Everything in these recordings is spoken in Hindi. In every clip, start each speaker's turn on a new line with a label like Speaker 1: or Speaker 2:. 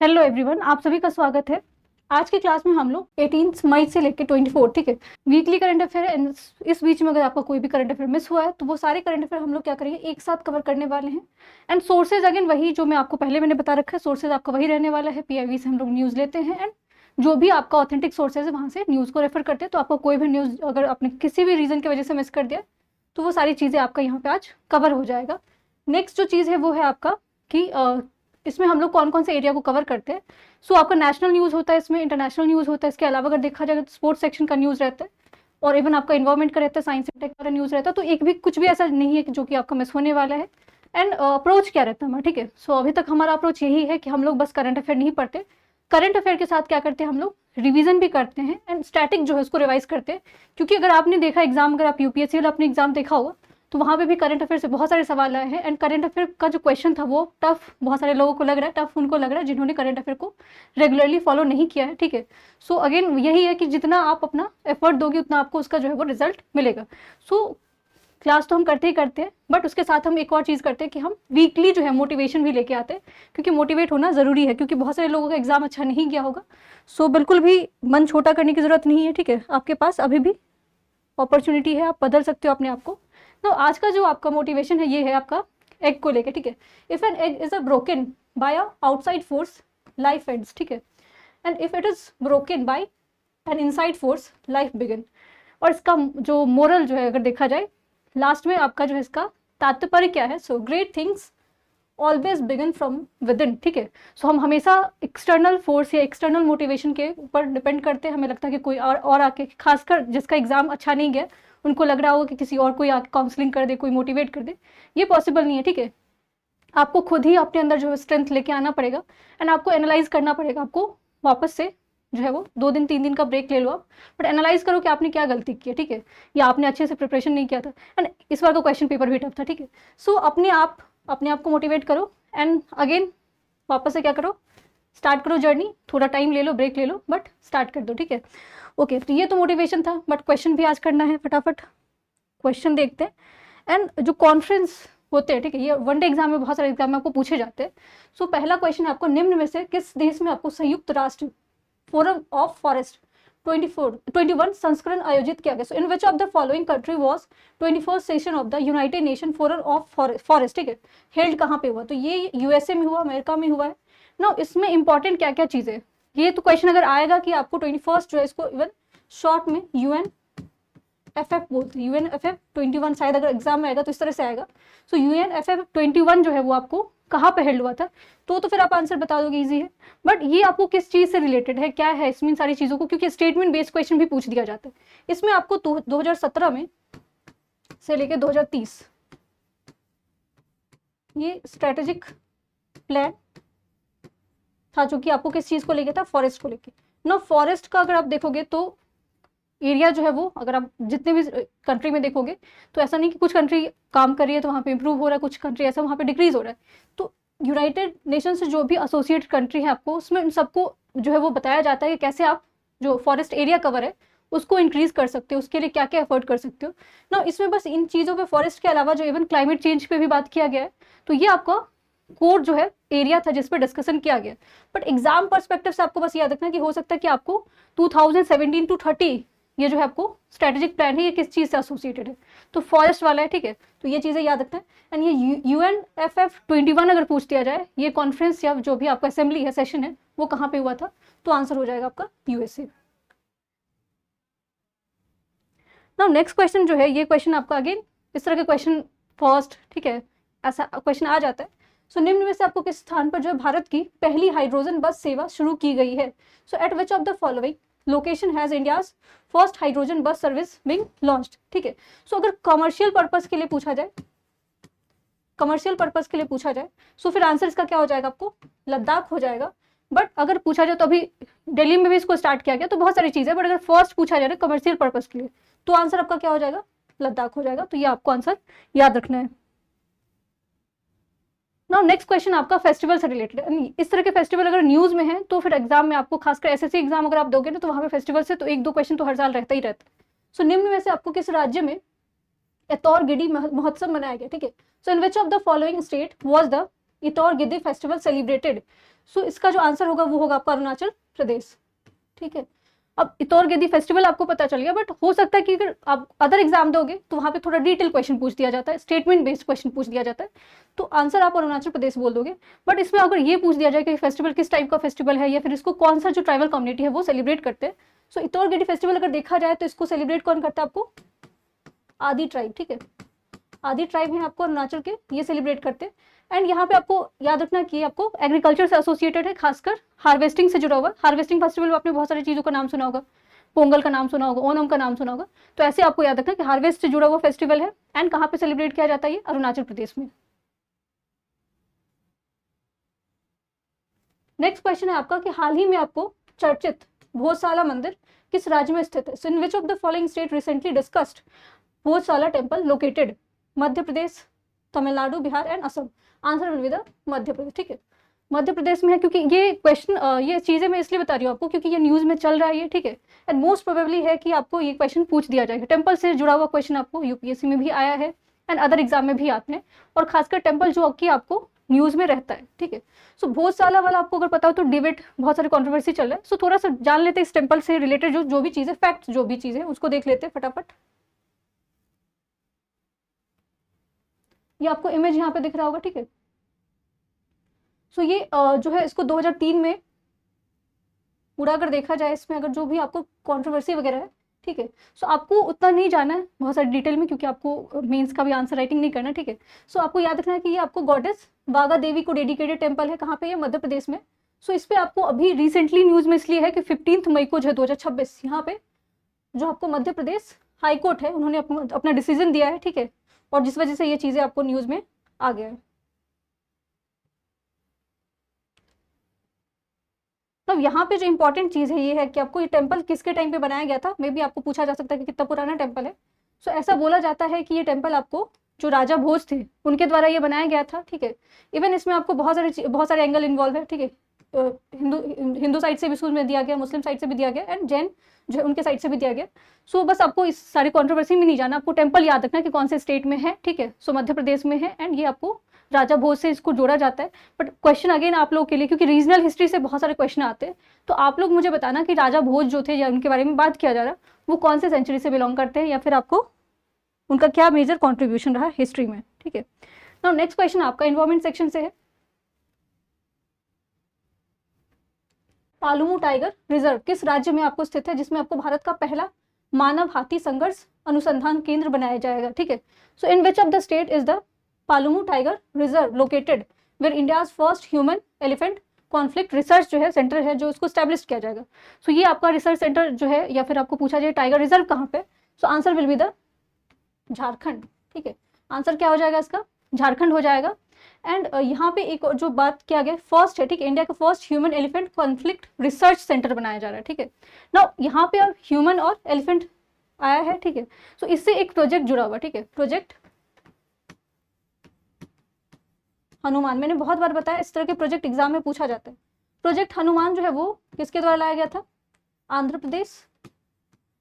Speaker 1: हेलो एवरीवन, आप सभी का स्वागत है। आज की क्लास में हम लोग 18 मई से लेकर 24, ठीक है, वीकली करंट अफेयर एंड इस बीच में अगर आपका कोई भी करंट अफेयर मिस हुआ है तो वो सारे करंट अफेयर हम लोग क्या करेंगे, एक साथ कवर करने वाले हैं। एंड सोर्सेज अगेन वही जो मैं आपको पहले मैंने बता रखा है, सोर्सेज आपका वही रहने वाला है। पीआईबी से हम लोग न्यूज़ लेते हैं एंड जो भी आपका ऑथेंटिक सोर्सेज है वहाँ से न्यूज़ को रेफर करते हैं। तो आपको कोई भी न्यूज़ अगर आपने किसी भी रीज़न की वजह से मिस कर दिया तो वो सारी चीज़ें आपका यहाँ पे आज कवर हो जाएगा। नेक्स्ट जो चीज़ है वो है आपका कि इसमें हम लोग कौन कौन से एरिया को कवर करते हैं। सो आपका नेशनल न्यूज़ होता है, इसमें इंटरनेशनल न्यूज़ होता है। इसके अलावा अगर देखा जाए तो स्पोर्ट्स सेक्शन का न्यूज़ रहता है और इवन आपका इन्वायरमेंट का रहता है, साइंस एंड टेक वाला न्यूज़ रहता है। तो एक भी कुछ भी ऐसा नहीं है कि जो कि आपका मिस होने वाला है। एंड अप्रोच क्या रहता है हमारा, ठीक है। सो अभी तक हमारा अप्रोच यही है कि हम लोग बस करंट अफेयर नहीं पढ़ते, करंट अफेयर के साथ क्या करते हैं हम लोग रिवीजन भी करते हैं एंड स्टैटिक जो है उसको रिवाइज करते हैं। क्योंकि अगर आपने देखा एग्जाम, अगर आप यूपीएससी वाला अपने एग्जाम देखा होगा तो वहाँ पे भी करंट अफेयर से बहुत सारे सवाल आए हैं। एंड करंट अफेयर का जो क्वेश्चन था वो टफ बहुत सारे लोगों को लग रहा है, टफ उनको लग रहा है जिन्होंने करंट अफेयर को रेगुलरली फॉलो नहीं किया है, ठीक है। सो अगेन यही है कि जितना आप अपना एफर्ट दोगे उतना आपको उसका जो है वो रिजल्ट मिलेगा। सो क्लास तो हम करते ही करते हैं, बट उसके साथ हम एक और चीज़ करते हैं कि हम वीकली जो है मोटिवेशन भी लेके आते हैं। क्योंकि मोटिवेट होना ज़रूरी है, क्योंकि बहुत सारे लोगों का एग्जाम अच्छा नहीं गया होगा। सो बिल्कुल भी मन छोटा करने की ज़रूरत नहीं है, ठीक है। आपके पास अभी भी अपॉर्चुनिटी है, आप बदल सकते हो अपने आप को। तो आज का जो आपका मोटिवेशन है ये है आपका एग को लेके, ठीक है। If an egg is a broken by a outside force, life ends, ठीक है। And if it is broken by an inside force, life begin. और इसका जो मोरल जो है अगर देखा जाए लास्ट में आपका जो है इसका तात्पर्य क्या है, so great things always begin from with in, ठीक है। सो हम हमेशा एक्सटर्नल फोर्स या एक्सटर्नल मोटिवेशन के ऊपर डिपेंड करते हैं। हमें लगता है कि कोई और आके, खासकर जिसका एग्जाम अच्छा नहीं गया उनको लग रहा होगा कि किसी और कोई आके काउंसलिंग कर दे, कोई मोटिवेट कर दे। ये पॉसिबल नहीं है, ठीक है। आपको खुद ही अपने अंदर जो है स्ट्रेंथ लेके आना पड़ेगा एंड आपको एनालाइज करना पड़ेगा। आपको वापस से जो है वो 2 दिन 3 दिन का ब्रेक ले लो आप, बट एनालाइज करो कि आपने क्या गलती की है, ठीक है, या आपने अच्छे से प्रिपरेशन नहीं किया था। एंड इस बार का क्वेश्चन पेपर भी टफ था, ठीक है। सो अपने आप को मोटिवेट करो एंड अगेन वापस से क्या करो, स्टार्ट करो जर्नी। थोड़ा टाइम ले लो, ब्रेक ले लो, बट स्टार्ट कर दो, ठीक है। ओके, तो ये तो मोटिवेशन था, बट क्वेश्चन भी आज करना है। फटाफट क्वेश्चन देखते हैं। एंड जो कॉन्फ्रेंस होते हैं, ठीक है, ये वनडे एग्जाम में बहुत सारे एग्जाम में आपको पूछे जाते हैं। सो पहला क्वेश्चन है आपको, निम्न में से किस देश में आपको संयुक्त राष्ट्र फोरम ऑफ फॉरेस्ट 21 संस्करण आयोजित किया गया। So in which of the following country was 21st session of the United Nation forum of forest, ठीक है, हेल्ड कहाँ पे हुआ। तो ये यूएसए में हुआ, अमेरिका में हुआ है ना। इसमें इंपॉर्टेंट क्या क्या चीजें, ये तो क्वेश्चन अगर आएगा कि आपको 21st जो है इसको इवन शॉर्ट में UNFF बोलते हैं, UNFF 21 शायद अगर एग्जाम में आएगा तो इस तरह से आएगा। सो UNFF 21 जो है वो आपको कहाँ पे हेल्ड हुआ था, तो फिर आप आंसर बता दोगे, इजी है। बट ये आपको किस चीज से रिलेटेड है, क्या है इसमें सारी चीजों को, क्योंकि स्टेटमेंट बेस्ड क्वेश्चन भी पूछ दिया जाता है। इसमें आपको 2017 में से लेके 2030 ये स्ट्रेटेजिक प्लान था जो कि आपको किस चीज को लेके था, फॉरेस्ट को लेके ना। फॉरेस्ट का अगर आप देखोगे तो एरिया जो है वो, अगर आप जितने भी कंट्री में देखोगे तो ऐसा नहीं कि कुछ कंट्री काम कर रही है तो वहाँ पे इंप्रूव हो रहा है, कुछ कंट्री ऐसा वहाँ पे डिक्रीज हो रहा है। तो यूनाइटेड नेशन से जो भी एसोसिएटेड कंट्री है आपको, उसमें उन सबको जो है वो बताया जाता है कि कैसे आप जो फॉरेस्ट एरिया कवर है उसको इंक्रीज कर सकते हो, उसके लिए क्या क्या एफर्ट कर सकते हो ना। इसमें बस इन चीज़ों पे, फॉरेस्ट के अलावा जो इवन क्लाइमेट चेंज पे भी बात किया गया है। तो ये आपका कोर जो है एरिया था जिस पर डिस्कशन किया गया। बट एग्जाम परस्पेक्टिव से आपको बस याद रखना कि हो सकता है कि आपको 2017 to 30 ये जो है आपको स्ट्रेटेजिक प्लान है, ये किस चीज़ से एसोसिएटेड है, तो फॉरेस्ट वाला है, ठीक है। तो ये चीज़ें याद रखना है। एंड ये UNFF 21 अगर पूछ दिया जाए, ये कॉन्फ्रेंस या जो भी आपका असेंबली है, सेशन है, वो कहाँ पे हुआ था, तो आंसर हो जाएगा आपका USA। नाउ नेक्स्ट क्वेश्चन जो है, ये क्वेश्चन आपका अगेन इस तरह के क्वेश्चन फर्स्ट, ठीक है, ऐसा क्वेश्चन आ जाता है। सो निम्न में से आपको किस स्थान पर जो है भारत की पहली हाइड्रोजन बस सेवा शुरू की गई है। So at which of the following location has India's first hydrogen bus service being launched, ठीक है। सो अगर कमर्शियल पर्पस के लिए पूछा जाए, कमर्शियल पर्पस के लिए पूछा जाए, सो फिर आंसर इसका क्या हो जाएगा, आपको लद्दाख हो जाएगा। बट अगर पूछा जाए तो अभी दिल्ली में भी इसको स्टार्ट किया गया, तो बहुत सारी चीज़ है। बट अगर फर्स्ट पूछा जाए कमर्शियल पर्पस के लिए, तो आंसर आपका क्या हो जाएगा, लद्दाख हो जाएगा। तो ये आपको आंसर याद रखना है। नाउ नेक्स्ट क्वेश्चन आपका फेस्टिवल से रिलेटेड है। इस तरह के फेस्टिवल अगर न्यूज में है तो फिर एग्जाम में आपको, खासकर SSC एग्जाम अगर आप दोगे ना, तो वहाँ पे फेस्टिवल से तो 1-2 क्वेश्चन तो हर साल रहता ही रहता है। सो निम्न में से आपको किस राज्य में एतौर गिडी महोत्सव मनाया गया, ठीक है। So in which of the following state was the Itaur Giddi festival celebrated? So इसका जो आंसर होगा वो होगा आपका अरुणाचल प्रदेश, ठीक है। अब इतौर गिद्दी फेस्टिवल आपको पता चल गया, बट हो सकता है कि अगर आप अदर एग्जाम दोगे तो वहाँ पे थोड़ा डिटेल क्वेश्चन पूछ दिया जाता है, स्टेटमेंट बेस्ड क्वेश्चन पूछ दिया जाता है, तो आंसर आप अरुणाचल प्रदेश बोल दोगे। बट इसमें अगर ये पूछ दिया जाए कि फेस्टिवल किस टाइप का फेस्टिवल है या फिर इसको कौन सा जो ट्राइबल कम्युनिटी है वो सेलिब्रेट करते हैं, सो इतौर गिद्दी फेस्टिवल अगर देखा जाए तो इसको सेलिब्रेट कौन करता है? आपको आदि ट्राइब, ठीक है, आदि ट्राइब है आपको अरुणाचल के, ये सेलिब्रेट करते हैं। एंड यहाँ पे आपको याद रखना कि आपको एग्रीकल्चर से एसोसिएटेड है, खासकर हार्वेस्टिंग से जुड़ा हुआ। हार्वेस्टिंग फेस्टिवल में आपने बहुत सारी चीज़ों का नाम सुना होगा, पोंगल का नाम सुना होगा, ओणम का नाम सुना होगा, तो ऐसे आपको याद रखना कि हार्वेस्ट से जुड़ा हुआ फेस्टिवल है। एंड कहाँ पे सेलिब्रेट किया जाता है? ये अरुणाचल प्रदेश में। नेक्स्ट क्वेश्चन है आपका कि हाल ही में आपको चर्चित भोजशाला मंदिर किस राज्य में स्थित है? So in which of the following state recently discussed Bhojshala temple located? Madhya Pradesh, Tamil Nadu, Bihar and Assam. Answer will be the Madhya Pradesh, ठीक है, मध्य प्रदेश में है। क्योंकि ये क्वेश्चन ये चीज़ें मैं इसलिए बता रही हूँ आपको क्योंकि ये न्यूज़ में चल रहा है ये, ठीक है। एंड मोस्ट प्रोबेबली है कि आपको ये क्वेश्चन पूछ दिया जाएगा। टेम्पल से जुड़ा हुआ क्वेश्चन आपको यूपीएससी में भी आया है एंड अदर एग्जाम में भी आते हैं, और खासकर टेम्पल जो कि आपको न्यूज़ में रहता है, ठीक है। सो भोजशाला वाला आपको अगर पता हो तो डिबेट, बहुत सारे कॉन्ट्रोवर्सी चल रहा है, सो थोड़ा सा जान लेते हैं इस टेम्पल से रिलेटेड जो भी चीज़ें, फैक्ट जो भी चीज़ें उसको देख लेते हैं फटाफट। ये आपको इमेज यहाँ पे दिख रहा होगा, ठीक है। सो ये जो है इसको 2003 में पूरा अगर देखा जाए, इसमें अगर जो भी आपको कंट्रोवर्सी वगैरह है, ठीक है, सो आपको उतना नहीं जाना है बहुत सारी डिटेल में क्योंकि आपको मेंस का भी आंसर राइटिंग नहीं करना, ठीक है। सो आपको याद रखना है कि ये आपको गॉडेस वागा देवी को डेडिकेटेड टेम्पल है। कहाँ पे? ये मध्य प्रदेश में। सो इस पर आपको अभी रिसेंटली न्यूज़ में इसलिए है कि 15 मई को जो है 2026 यहाँ पे जो आपको मध्य प्रदेश हाई कोर्ट है उन्होंने अपना डिसीजन दिया है, ठीक है, और जिस वजह से ये चीज़ें आपको न्यूज़ में आ गया है। तब यहाँ पे जो इंपॉर्टेंट चीज़ है ये है कि आपको ये टेम्पल किसके टाइम पे बनाया गया था। मे भी आपको पूछा जा सकता है कि कितना पुराना टेम्पल है। सो ऐसा बोला जाता है कि ये टेम्पल आपको जो राजा भोज थे उनके द्वारा ये बनाया गया था, ठीक है। इवन इसमें आपको बहुत सारे एंगल इन्वॉल्व है, ठीक है। हिंदू साइड से भी इसमें दिया गया, मुस्लिम साइड से भी दिया गया एंड जैन जो है उनके साइड से भी दिया गया। सो बस आपको इस सारी कॉन्ट्रोवर्सी में नहीं जाना, आपको टेम्पल याद रखना कि कौन से स्टेट में है, ठीक है। सो मध्य प्रदेश में है एंड ये आपको राजा भोज से इसको जोड़ा जाता है। बट क्वेश्चन अगेन आप लोग के लिए, क्योंकि रीजनल हिस्ट्री से बहुत सारे क्वेश्चन आते हैं, तो आप लोग मुझे बताना कि राजा भोज जो थे या उनके बारे में बात किया जा रहा वो कौन से सेंचुरी से बिलोंग करते हैं या फिर आपको उनका क्या मेजर कॉन्ट्रीब्यूशन रहा हिस्ट्री में, ठीक है। नाउ नेक्स्ट क्वेश्चन आपका एनवायरमेंट सेक्शन से है। पालुमू टाइगर रिजर्व किस राज्य में आपको स्थित है जिसमें आपको भारत का पहला मानव हाथी संघर्ष अनुसंधान केंद्र बनाया जाएगा, ठीक है। So in which of the state is the Palamu tiger reserve located where India's first human elephant conflict research जो है सेंटर है जो इसको स्टैब्लिश किया जाएगा। सो ये आपका रिसर्च सेंटर जो है, या फिर आपको पूछा जाए टाइगर रिजर्व कहाँ पे, so answer will be the Jharkhand, ठीक है। आंसर क्या हो जाएगा इसका? झारखंड हो जाएगा। एंड यहाँ पे एक जो बात किया गया फर्स्ट है, ठीक है, इंडिया का first human elephant conflict research centre बनाया जा रहा है, ठीक है। नाउ यहाँ पे अब ह्यूमन और एलिफेंट आया है, ठीक है। सो इससे एक प्रोजेक्ट जुड़ा हुआ, ठीक है, प्रोजेक्ट हनुमान। मैंने बहुत बार बताया इस तरह के प्रोजेक्ट एग्जाम में पूछा जाता है। प्रोजेक्ट हनुमान जो है वो किसके द्वारा लाया गया था? आंध्र प्रदेश।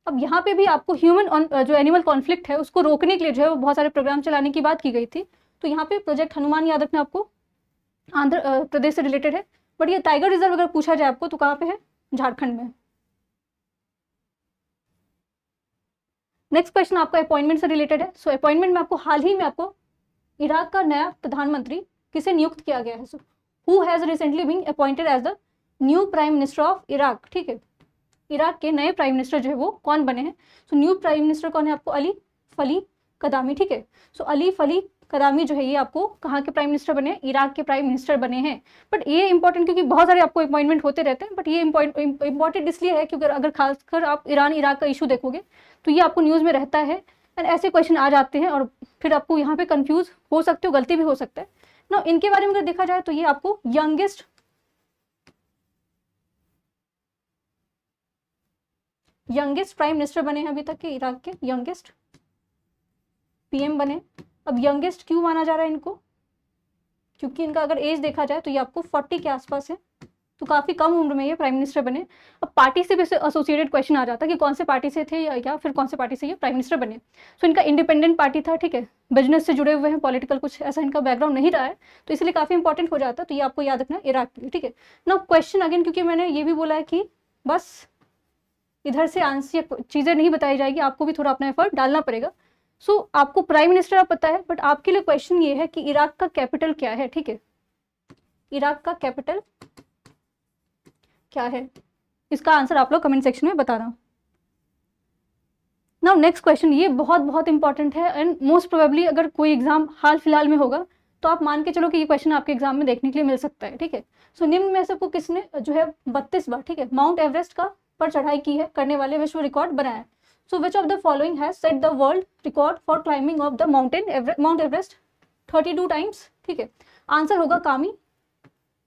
Speaker 1: अब यहाँ पे भी आपको ह्यूमन जो एनिमल कॉन्फ्लिक्ट है उसको रोकने के लिए जो है वो बहुत सारे प्रोग्राम चलाने की बात की गई थी। तो यहाँ पे प्रोजेक्ट हनुमान याद रखना आपको आंध्र प्रदेश से रिलेटेड है। बट ये टाइगर रिजर्व अगर पूछा जाए आपको तो कहाँ पे है? झारखंड में। नेक्स्ट क्वेश्चन आपका अपॉइंटमेंट से रिलेटेड है। सो अपॉइंटमेंट में आपको हाल ही में आपको इराक का नया प्रधानमंत्री किसे नियुक्त किया गया है? Who has recently been appointed as the new prime minister of Iraq, ठीक है। इराक के नए प्राइम मिनिस्टर जो है वो कौन बने हैं? सो न्यू प्राइम मिनिस्टर कौन है? आपको अली फली कदामी, ठीक है। सो अली फली कदामी जो है ये आपको कहाँ के प्राइम मिनिस्टर बने हैं? इराक के प्राइम मिनिस्टर बने हैं। बट ये इंपॉर्टेंट क्योंकि बहुत सारे आपको अपॉइंटमेंट होते रहते हैं, बट ये इंपॉर्टेंट इसलिए है क्योंकि अगर खासकर आप ईरान इराक का इशू देखोगे तो ये आपको न्यूज़ में रहता है एंड ऐसे क्वेश्चन आ जाते हैं और फिर आपको यहाँ पे कंफ्यूज हो सकते हो, गलती भी हो सकता है ना। इनके बारे में अगर देखा जाए तो ये आपको यंगेस्ट प्राइम मिनिस्टर बने हैं अभी तक के, इराक के यंगेस्ट पीएम बने। अब यंगेस्ट क्यों माना जा रहा है इनको? क्योंकि इनका अगर एज देखा जाए तो ये आपको 40 के आसपास है, तो काफ़ी कम उम्र में ये प्राइम मिनिस्टर बने। अब पार्टी से भी एसोसिएटेड क्वेश्चन आ जाता है कि कौन से पार्टी से थे या फिर कौन से पार्टी से ये प्राइम मिनिस्टर बने। सो इनका इंडिपेंडेंट पार्टी था, ठीक है, बिजनेस से जुड़े हुए हैं, पॉलिटिकल कुछ ऐसा इनका बैकग्राउंड नहीं रहा है, तो इसलिए काफ़ी इंपॉर्टेंट हो जाता है। तो ये आपको याद रखना इराक के लिए, ठीक है ना। क्वेश्चन अगेन, क्योंकि मैंने ये भी बोला है कि बस इधर से आंसर चीज़ें नहीं बताई जाएगी, आपको भी थोड़ा अपना एफर्ट डालना पड़ेगा। सो आपको प्राइम मिनिस्टर आप पता है, बट आपके लिए क्वेश्चन ये है कि इराक का कैपिटल क्या है, ठीक है, इराक का कैपिटल क्या है, इसका आंसर आप लोग कमेंट सेक्शन में बताना। नाउ नेक्स्ट क्वेश्चन, ये बहुत बहुत इंपॉर्टेंट है एंड मोस्ट प्रोबेबली अगर कोई एग्जाम हाल फिलहाल में होगा तो आप मान के चलो कि ये क्वेश्चन आपके एग्जाम में देखने के लिए मिल सकता है, ठीक है। सो निम्न में से को किसने जो है 32 बार, ठीक है, माउंट एवरेस्ट का पर चढ़ाई की है, करने वाले विश्व रिकॉर्ड बनाया है। So which of the following has set the world record for climbing of the Mount Everest 32 times, ठीक है। आंसर होगा कामी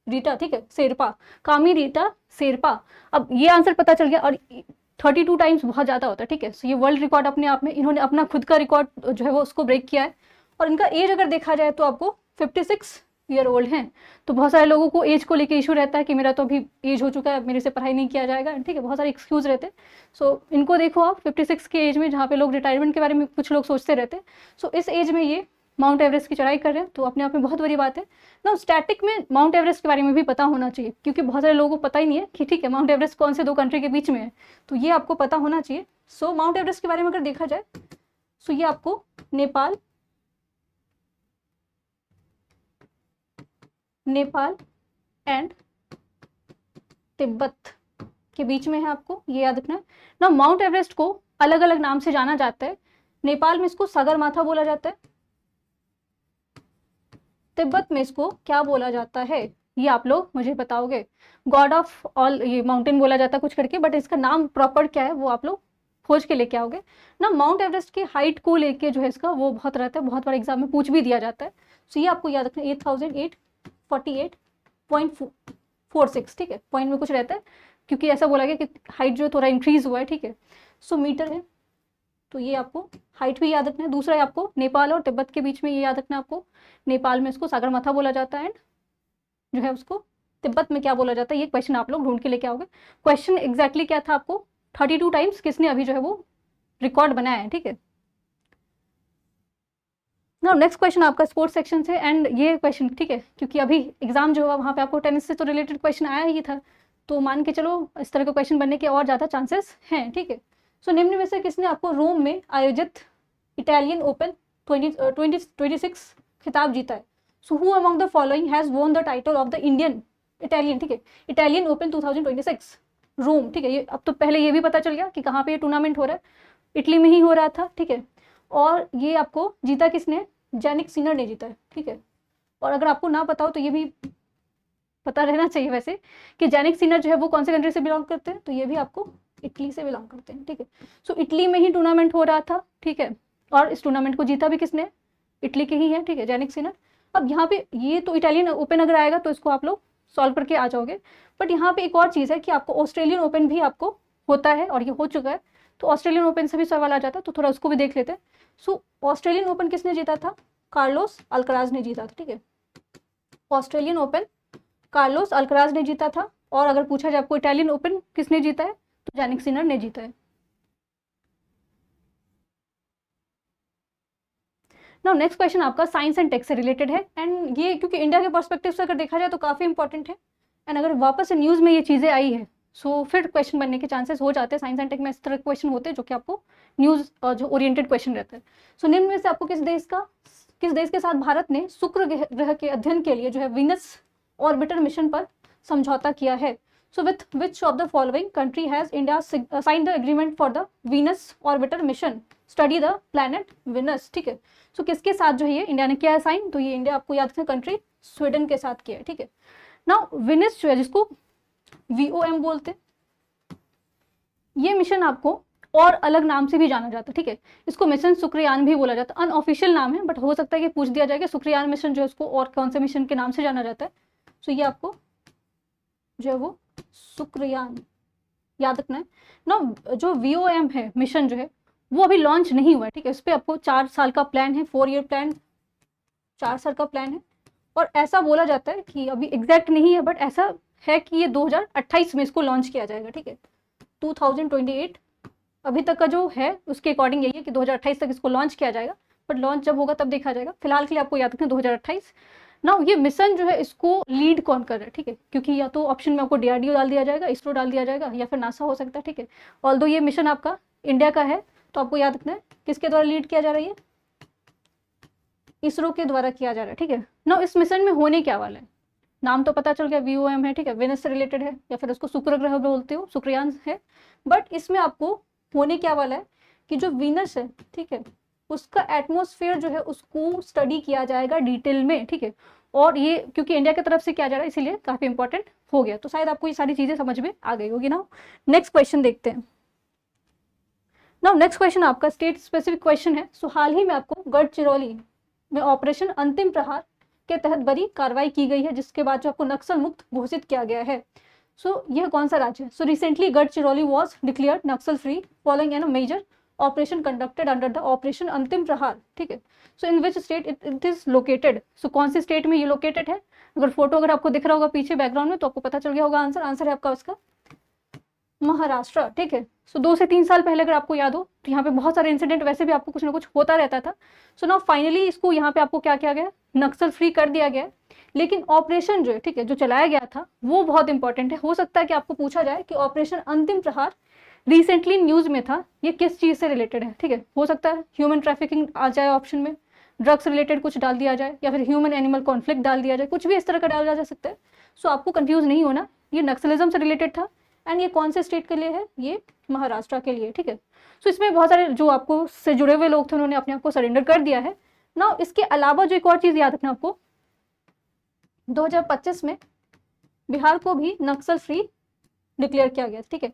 Speaker 1: रीटा, ठीक है, शेरपा, कामी रीटा शेरपा। अब ये आंसर पता चल गया, और 32 टाइम्स बहुत ज़्यादा होता है, ठीक है। सो ये वर्ल्ड रिकॉर्ड अपने आप में, इन्होंने अपना खुद का रिकॉर्ड जो है वो उसको ब्रेक किया है। और इनका एज अगर देखा जाए तो आपको 56 ईयर ओल्ड हैं। तो बहुत सारे लोगों को एज को लेके इशू रहता है कि मेरा तो अभी एज हो चुका है, मेरे से पढ़ाई नहीं किया जाएगा, ठीक है, बहुत सारे एक्सक्यूज़ रहते हैं। सो इनको देखो आप 56 के एज में, जहाँ पे लोग रिटायरमेंट के बारे में कुछ लोग सोचते रहते हैं, सो इस एज में ये माउंट एवरेस्ट की चढ़ाई कर रहे हैं, तो अपने आप में बहुत बड़ी बात है ना। स्टैटिक में माउंट एवरेस्ट के बारे में भी पता होना चाहिए, क्योंकि बहुत सारे लोगों को पता ही नहीं है कि ठीक है माउंट एवरेस्ट कौन से दो कंट्री के बीच में है, तो ये आपको पता होना चाहिए। सो माउंट एवरेस्ट के बारे में अगर देखा जाए सो ये आपको नेपाल एंड तिब्बत के बीच में है, आपको ये याद रखना है ना। माउंट एवरेस्ट को अलग अलग नाम से जाना जाता है। नेपाल में इसको सगरमाथा बोला जाता है, तिब्बत में इसको क्या बोला जाता है ये आप लोग मुझे बताओगे। गॉड ऑफ ऑल ये माउंटेन बोला जाता है कुछ करके, बट इसका नाम प्रॉपर क्या है वो आप लोग खोज के लेके आओगे ना। माउंट एवरेस्ट की हाइट को लेके जो है इसका वो बहुत रहता है, बहुत बार एग्जाम में पूछ भी दिया जाता है। सो ये आपको याद रखना 8848.46, ठीक है, पॉइंट में कुछ रहता है क्योंकि ऐसा बोला गया कि हाइट जो थोड़ा इंक्रीज हुआ है, ठीक है। सो मीटर है, तो ये आपको हाइट भी याद रखना है। दूसरा है आपको नेपाल और तिब्बत के बीच में ये याद रखना है आपको, नेपाल में इसको सागरमाथा बोला जाता है एंड जो है उसको तिब्बत में क्या बोला जाता है, ये क्वेश्चन आप लोग ढूंढ के लेके आओगे। क्वेश्चन एग्जैक्टली क्या था आपको, 32 टाइम्स किसने अभी जो है वो रिकॉर्ड बनाया है, ठीक है। ना नेक्स्ट क्वेश्चन आपका स्पोर्ट्स सेक्शन से, एंड ये क्वेश्चन ठीक है क्योंकि अभी एग्जाम जो हुआ वहाँ पे आपको टेनिस से तो रिलेटेड क्वेश्चन आया ही था, तो मान के चलो इस तरह का क्वेश्चन बनने के और ज़्यादा चांसेस हैं, ठीक है। सो निम्न में से किसने आपको रोम में आयोजित इटालियन ओपन 2026 खिताब जीता है। So who among the following has won the title of the Italian, ठीक है, इटालियन ओपन 2026 रोम, ठीक है। ये अब तो पहले ये भी पता चल गया कि कहाँ पे ये टूर्नामेंट हो रहा है, इटली में ही हो रहा था, ठीक है। और ये आपको जीता किसने, जैनिक सिनर ने जीता है, ठीक है। और अगर आपको ना पता हो तो ये भी पता रहना चाहिए वैसे कि जैनिक सिनर जो है वो कौन से कंट्री से बिलोंग करते हैं, तो ये भी आपको इटली से बिलोंग करते हैं, ठीक है। सो इटली में ही टूर्नामेंट हो रहा था, ठीक है, और इस टूर्नामेंट को जीता भी किसने, इटली के ही है, ठीक है, जैनिक सिनर। अब यहाँ पे ये तो इटालियन ओपन अगर आएगा तो इसको आप लोग सॉल्व करके आ जाओगे, बट यहाँ पे एक और चीज़ है कि आपको ऑस्ट्रेलियन ओपन भी आपको होता है और ये हो चुका है, तो ऑस्ट्रेलियन ओपन से भी सवाल आ जाता है, तो थोड़ा उसको भी देख लेते हैं। सो ऑस्ट्रेलियन ओपन किसने जीता था, कार्लोस अल्कराज ने जीता था, ठीक है। ऑस्ट्रेलियन ओपन कार्लोस अल्कराज ने जीता था, और अगर पूछा जाए आपको इटालियन ओपन किसने जीता है तो जैनिक सिनर ने जीता है। नाउ नेक्स्ट क्वेश्चन आपका साइंस एंड टेक से रिलेटेड है, एंड ये क्योंकि इंडिया के पर्सपेक्टिव से अगर देखा जाए तो काफ़ी इंपॉर्टेंट है, एंड अगर वापस से न्यूज़ में ये चीज़ें आई है सो फिर क्वेश्चन बनने के चांसेस हो जाते हैं। साइंस एंड टेक में इस तरह क्वेश्चन होते हैं जो कि आपको न्यूज़ जो ओरिएंटेड क्वेश्चन रहता है। सो निम्न में से आपको किस देश के साथ भारत ने शुक्र ग्रह के अध्ययन के लिए जो है वीनस ऑर्बिटर मिशन पर समझौता किया है। So with which of the following country has India sign the agreement for the Venus orbiter mission study the planet Venus, ठीक है। सो किसके साथ जो है ये इंडिया ने किया है साइन, तो ये इंडिया आपको याद रखना कंट्री स्वीडन के साथ किया है, ठीक है। नाउ विनस जो है जिसको VOM बोलते हैं, ये मिशन आपको और अलग नाम से भी जाना जाता है, ठीक है। इसको मिशन शुक्रयान भी बोला जाता है, अनऑफिशियल नाम है, बट हो सकता है कि पूछ दिया जाए कि शुक्रयान मिशन जो है उसको और कौन से मिशन के नाम से जाना जाता है। सो ये आपको जो है वो शुक्रयान याद रखना है ना। जो VOM है मिशन जो है वो अभी लॉन्च नहीं हुआ है, ठीक है। इस पर आपको 4 साल का प्लान है, 4 ईयर प्लान, 4 साल का प्लान है, और ऐसा बोला जाता है कि अभी एग्जैक्ट नहीं है बट ऐसा है कि ये 2028 में इसको लॉन्च किया जाएगा, ठीक है। 2028 अभी तक का जो है उसके अकॉर्डिंग यही है कि 2028 तक इसको लॉन्च किया जाएगा, बट लॉन्च जब होगा तब देखा जाएगा। फिलहाल के लिए आपको याद रखना 2028। ना ये मिशन जो है इसको लीड कौन कर रहा है, ठीक है, क्योंकि या तो ऑप्शन में आपको डीआरडीओ डाल दिया जाएगा, इसरो डाल दिया जाएगा, या फिर नासा हो सकता है, ठीक है। ऑल्दो ये मिशन आपका इंडिया का है, तो आपको याद रखना है किसके द्वारा लीड किया जा रहा है, इसरो के द्वारा किया जा रहा है, ठीक है ना। इस मिशन में होने क्या वाला है, नाम तो पता चल गया, VOM है, ठीक है, वेनस से रिलेटेड है, या फिर उसको शुक्र ग्रह बोलते हो, शुक्रयान है। बट इसमें आपको होने क्या वाला है कि जो वीनस है, ठीक है, उसका एटमॉस्फेयर जो है उसको स्टडी किया जाएगा डिटेल में, ठीक है। और ये क्योंकि इंडिया की तरफ से किया जा रहा है इसीलिए काफी इंपॉर्टेंट हो गया, तो शायद आपको ये सारी चीजें समझ में आ गई होगी ना। नेक्स्ट क्वेश्चन देखते हैं ना। नेक्स्ट क्वेश्चन आपका स्टेट स्पेसिफिक क्वेश्चन है। सो हाल ही में आपको गढ़चिरौली में ऑपरेशन अंतिम प्रहार के तहत बड़ी कार्रवाई की गई है, जिसके बाद जो आपको नक्सल मुक्त घोषित किया गया है। सो यह कौन सा राज्य है? So recently Gadchiroli was declared Naxal free following an major operation conducted under the operation Antim Prahar, ठीक है। So in which state it is located? So कौन सी स्टेट में ये लोकेटेड है? अगर फोटो अगर आपको दिख रहा होगा पीछे बैकग्राउंड में तो आपको पता चल गया होगा आंसर। आंसर है आपका उसका महाराष्ट्र, ठीक है। सो 2 से 3 साल पहले अगर आपको याद हो तो यहाँ पे बहुत सारे इंसिडेंट वैसे भी आपको कुछ ना कुछ होता रहता था। सो नाउ फाइनली इसको यहाँ पे आपको क्या किया गया, नक्सल फ्री कर दिया गया। लेकिन ऑपरेशन जो है, ठीक है, जो चलाया गया था वो बहुत इंपॉर्टेंट है। हो सकता है कि आपको पूछा जाए कि ऑपरेशन अंतिम प्रहार रिसेंटली न्यूज में था, ये किस चीज से रिलेटेड है, ठीक है। हो सकता है ह्यूमन ट्रैफिकिंग आ जाए ऑप्शन में, ड्रग्स रिलेटेड कुछ डाल दिया जाए, या फिर ह्यूमन एनिमल कॉन्फ्लिक्ट डाल दिया जाए, कुछ भी इस तरह का डाला जा सकता है। सो आपको कंफ्यूज नहीं होना, ये नक्सलिज्म से रिलेटेड था एंड ये कौन से स्टेट के लिए है, ये महाराष्ट्र के लिए, ठीक है। सो इसमें बहुत सारे जो आपको से जुड़े हुए लोग थे उन्होंने अपने आप को सरेंडर कर दिया है ना। इसके अलावा जो एक और चीज याद रखना आपको, 2025 में बिहार को भी नक्सल फ्री डिक्लेयर किया गया, ठीक है।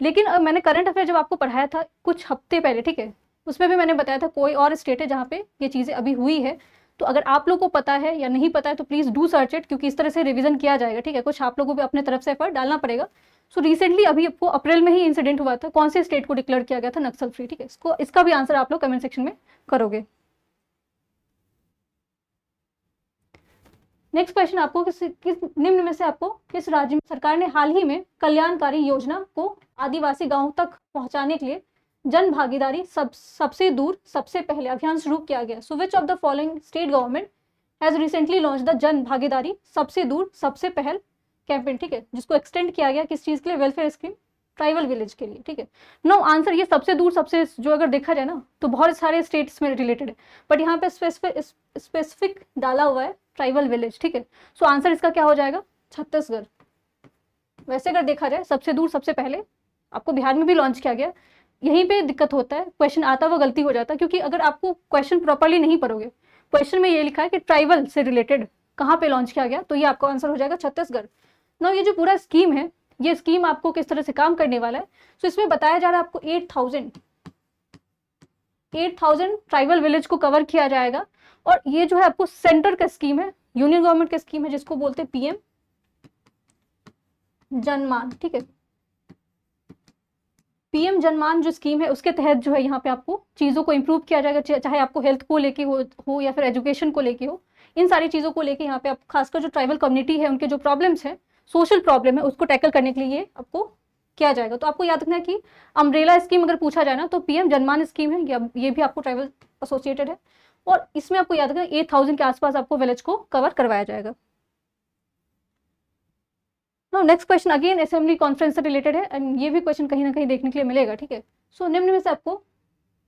Speaker 1: लेकिन मैंने करंट अफेयर जब आपको पढ़ाया था कुछ हफ्ते पहले, ठीक है, उसमें भी मैंने बताया था कोई और स्टेट है जहाँ पे ये चीज़ें अभी हुई है। तो अगर आप लोग को पता है या नहीं पता है तो प्लीज़ डू सर्च इट, क्योंकि इस तरह से रिवीजन किया जाएगा, ठीक है। कुछ आप लोगों को भी अपने तरफ से एफर्ट डालना पड़ेगा। सो रिसेंटली अभी आपको अप्रैल में ही इंसिडेंट हुआ था, कौन से स्टेट को डिक्लेयर किया गया था नक्सल फ्री, ठीक है। इसका भी आंसर आप लोग कमेंट सेक्शन में करोगे। नेक्स्ट क्वेश्चन आपको किस निम्न में से आपको किस राज्य में सरकार ने हाल ही में कल्याणकारी योजना को आदिवासी गांवों तक पहुंचाने के लिए जन भागीदारी सबसे दूर सबसे पहले अभियान शुरू किया गया? So which of the following state government has recently launch the Jan Bhagidari सबसे दूर सबसे पहल कैंपेन, ठीक है, जिसको एक्सटेंड किया गया किस चीज के लिए? वेलफेयर स्कीम ट्राइबल विलेज के लिए, ठीक है। नो आंसर ये सबसे दूर सबसे जो अगर देखा जाए ना तो बहुत सारे स्टेट्स में रिलेटेड है, बट यहाँ पे स्पेसिफिक डाला हुआ है ट्राइबल विलेज, ठीक है। सो आंसर इसका क्या हो जाएगा? छत्तीसगढ़। वैसे अगर देखा जाए सबसे दूर सबसे पहले आपको बिहार में भी लॉन्च किया गया। यहीं पे दिक्कत होता है, क्वेश्चन आता हुआ गलती हो जाता है, क्योंकि अगर आपको क्वेश्चन प्रॉपरली नहीं पढ़ोगे, क्वेश्चन में ये लिखा है कि ट्राइबल से रिलेटेड कहाँ पे लॉन्च किया गया, तो ये आपका आंसर हो जाएगा छत्तीसगढ़। ना ये जो पूरा स्कीम है, ये स्कीम आपको किस तरह से काम करने वाला है, तो इसमें बताया जा रहा है आपको 8,000 ट्राइबल विलेज को कवर किया जाएगा। और ये जो है आपको सेंटर का स्कीम है, यूनियन गवर्नमेंट का स्कीम है, जिसको बोलते हैं PM जनमान, ठीक है। PM जनमान जो स्कीम है उसके तहत जो है यहाँ पे आपको चीज़ों को इम्प्रूव किया जाएगा, चाहे आपको हेल्थ को लेके हो या फिर एजुकेशन को लेके हो, इन सारी चीज़ों को लेके यहाँ पे आप खासकर जो ट्राइबल कम्युनिटी है उनके जो प्रॉब्लम्स है, सोशल प्रॉब्लम है, उसको टैकल करने के लिए ये आपको किया जाएगा। तो आपको याद रखना है कि अम्ब्रेला स्कीम अगर पूछा जाए ना तो PM जनमान स्कीम है, ये भी आपको ट्राइबल एसोसिएटेड है, और इसमें आपको याद रखना 8,000 के आसपास आपको विलेज को कवर करवाया जाएगा। Next question again assembly conference से रिलेटेड है एंड ये भी क्वेश्चन कहीं ना कहीं देखने के लिए मिलेगा, ठीक है। सो निम्न में से आपको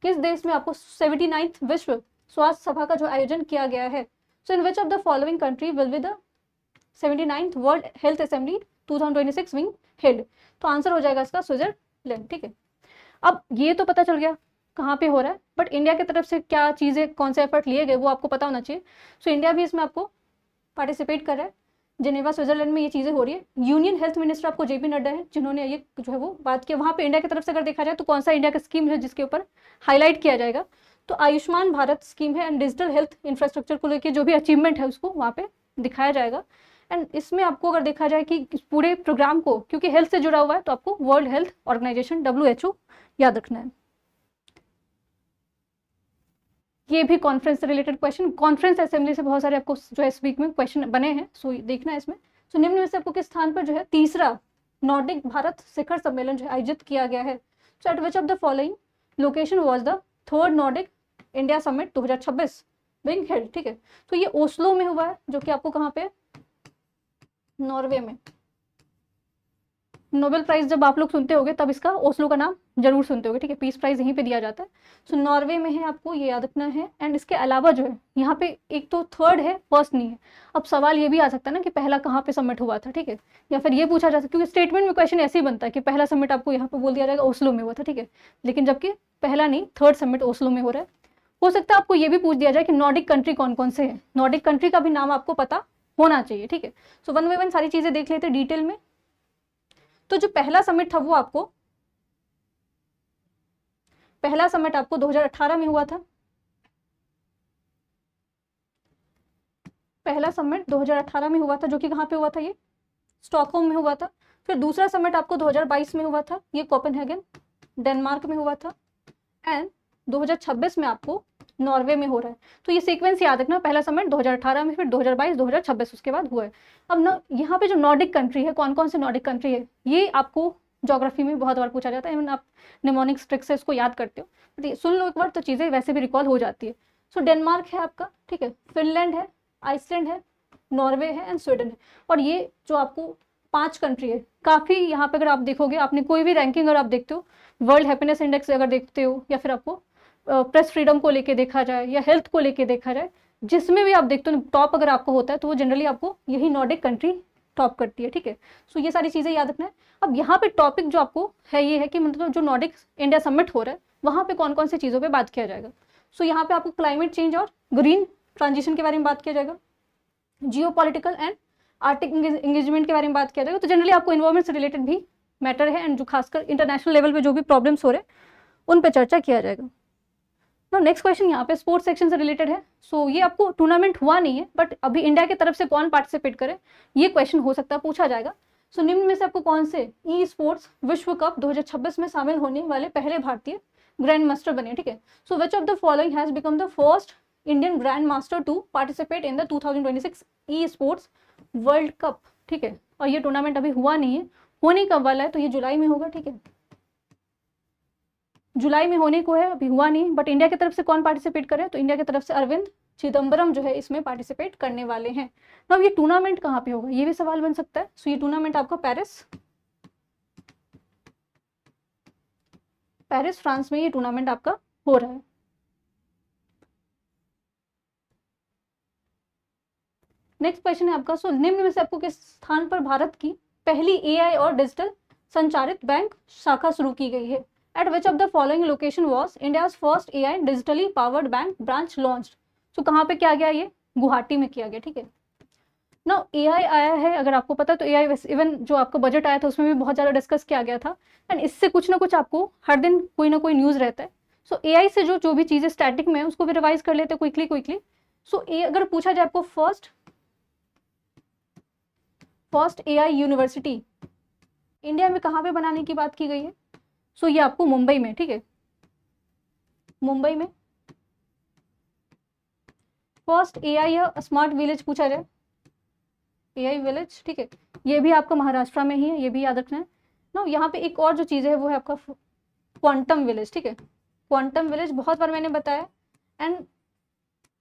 Speaker 1: किस देश में आपको 79th विश्व स्वास्थ्य सभा का जो आयोजन किया गया है? So in which of the following country will be the 79th world health assembly 2026 being held? तो आंसर हो जाएगा इसका स्विट्जरलैंड, ठीक है। अब ये तो पता चल गया कहाँ पे हो रहा है, बट इंडिया की तरफ से क्या चीज़ें कौन से एफर्ट लिए गए वो आपको पता होना चाहिए। सो इंडिया भी इसमें आपको पार्टिसिपेट कर रहा है, जिनेवा स्विट्जरलैंड में ये चीज़ें हो रही है। यूनियन हेल्थ मिनिस्टर आपको JP नड्डा है जिन्होंने ये जो है वो बात किया। वहाँ पे इंडिया की तरफ से अगर देखा जाए तो कौन सा इंडिया का स्कीम है जिसके ऊपर हाईलाइट किया जाएगा, तो आयुष्मान भारत स्कीम है एंड डिजिटल हेल्थ इंफ्रास्ट्रक्चर को लेकर जो भी अचीवमेंट है उसको वहाँ पे दिखाया जाएगा। एंड इसमें आपको अगर देखा जाए कि इस पूरे प्रोग्राम को, क्योंकि हेल्थ से जुड़ा हुआ है, तो आपको वर्ल्ड हेल्थ ऑर्गेनाइजेशन WHO याद रखना है। ये भी कॉन्फ्रेंस से रिलेटेड क्वेश्चन, कॉन्फ्रेंस असेंबली से बहुत सारे आपको जो है इस वीक में क्वेश्चन बने हैं, सो देखना है इसमें। सो निम्न में से आपको किस स्थान पर जो है तीसरा नॉर्डिक भारत शिखर सम्मेलन जो है आयोजित किया गया है? So at which of the following location was the third Nordic India summit 2026 being held? ठीक है, तो ये ओस्लो में हुआ है, जो कि आपको कहाँ पे, नॉर्वे में। नोबेल प्राइज जब आप लोग सुनते होगे तब इसका ओस्लो का नाम जरूर सुनते होगे, ठीक है, पीस प्राइज यहीं पे दिया जाता है। सो नॉर्वे में है, आपको ये याद रखना है। एंड इसके अलावा जो है यहाँ पे एक तो थर्ड है, फर्स्ट नहीं है। अब सवाल ये भी आ सकता है ना कि पहला कहाँ पे सबमिट हुआ था, ठीक है, या फिर ये पूछा जा सकता है, क्योंकि स्टेटमेंट में क्वेश्चन ऐसे ही बनता है कि पहला सबमिट आपको यहाँ पे बोल दिया जाएगा ओस्लो में हुआ था, ठीक है, लेकिन जबकि पहला नहीं, थर्ड सबमिट ओस्लो में हो रहा है। हो सकता है आपको ये भी पूछ दिया जाए कि नॉर्डिक कंट्री कौन कौन से हैं, नॉर्डिक कंट्री का भी नाम आपको पता होना चाहिए, ठीक है। सो वन बाय वन सारी चीजें देख लेते हैं डिटेल में। तो जो पहला समिट था वो आपको, पहला समिट आपको 2018 में हुआ था। पहला समिट 2018 में हुआ था, जो कि कहाँ पे हुआ था, ये स्टॉकहोम में हुआ था। फिर दूसरा समिट आपको 2022 में हुआ था, ये कोपेनहेगन डेनमार्क में हुआ था। एंड 2026 में आपको नॉर्वे में हो रहा है। तो ये सीक्वेंस याद रखना, पहला समिट 2018 में, फिर 2022, 2026 उसके बाद हुआ है। अब ना यहाँ पे जो नॉर्डिक कंट्री है, कौन कौन से नॉर्डिक कंट्री है, ये आपको ज्योग्राफी में बहुत बार पूछा जाता है। इवन आप निमोनिक्स ट्रिक से इसको याद करते हो, बट सुन लो एक बार तो चीज़ें वैसे भी रिकॉल हो जाती है। सो डेनमार्क है आपका, ठीक है, फिनलैंड है, आइसलैंड है, नॉर्वे है एंड स्वीडन है। और ये जो आपको 5 कंट्री है, काफ़ी यहाँ पे अगर आप देखोगे, आपने कोई भी रैंकिंग अगर आप देखते हो, वर्ल्ड हैप्पीनेस इंडेक्स अगर देखते हो, या फिर आपको प्रेस फ्रीडम को लेके देखा जाए या हेल्थ को लेके देखा जाए, जिसमें भी आप देखते हो टॉप अगर आपको होता है तो वो जनरली आपको यही नॉर्डिक कंट्री टॉप करती है, ठीक है। सो ये सारी चीज़ें याद रखना है। अब यहाँ पे टॉपिक जो आपको है ये है कि मतलब जो नॉर्डिक इंडिया समिट हो रहा है वहाँ पे कौन कौन सी चीज़ों पे बात किया जाएगा। सो यहाँ पे आपको क्लाइमेट चेंज और ग्रीन ट्रांजिशन के बारे में बात किया जाएगा, जियो पॉलिटिकल एंड आर्टिक एंगेजमेंट के बारे में बात किया जाएगा। तो जनरली आपको इन्वायरमेंट से रिलेटेड भी मैटर है, एंड जो खासकर इंटरनेशनल लेवल पे जो भी प्रॉब्लम्स हो रहे हैं उन पर चर्चा किया जाएगा। नेक्स्ट क्वेश्चन यहाँ पे स्पोर्ट्स सेक्शन से रिलेटेड है। सो ये आपको टूर्नामेंट हुआ नहीं है, बट अभी इंडिया की तरफ से कौन पार्टिसिपेट करे ये क्वेश्चन हो सकता है, पूछा जाएगा। सो निम्न में से आपको कौन से ई स्पोर्ट्स विश्व कप 2026 में शामिल होने वाले पहले भारतीय ग्रैंड मास्टर बने, ठीक है। So which of the following has become the first Indian grand master to participate in the 2026 esports world cup, ठीक है। और ये टूर्नामेंट अभी हुआ नहीं है, होने कब वाला है, तो ये जुलाई में होगा, ठीक है, जुलाई में होने को है, अभी हुआ नहीं। बट इंडिया की तरफ से कौन पार्टिसिपेट करे, तो इंडिया की तरफ से अरविंद चिदम्बरम जो है इसमें पार्टिसिपेट करने वाले हैं। अब ये टूर्नामेंट कहाँ पे होगा, ये भी सवाल बन सकता है। सो ये टूर्नामेंट आपका पेरिस फ्रांस में ये टूर्नामेंट आपका हो रहा है। नेक्स्ट क्वेश्चन है आपका, सो निम्न में से आपको किस स्थान पर भारत की पहली एआई और डिजिटल संचालित बैंक शाखा शुरू की गई है? At which of the following location was India's first AI digitally powered bank branch launched? So कहाँ पे किया गया, ये गुवाहाटी में किया गया, ठीक है ना। AI आया है, अगर आपको पता है तो AI इवन जो आपका बजट आया था उसमें भी बहुत ज़्यादा डिस्कस किया गया था, एंड इससे कुछ ना कुछ आपको हर दिन कोई ना कोई न्यूज़ रहता है। सो AI से जो जो भी चीज़ें स्टैटिक में है उसको भी रिवाइज कर लेते हैं क्विकली। सो अगर पूछा जाए आपको फर्स्ट AI यूनिवर्सिटी इंडिया में कहाँ पे बनाने की बात की गई है, सो ये आपको मुंबई में, ठीक है, मुंबई में। फर्स्ट एआई या स्मार्ट विलेज पूछा जाए, एआई विलेज, ठीक है, ये भी आपका महाराष्ट्र में ही है, ये भी याद रखना है ना। यहाँ पे एक और जो चीज़ है वो है आपका क्वांटम विलेज, ठीक है, क्वांटम विलेज बहुत बार मैंने बताया। एंड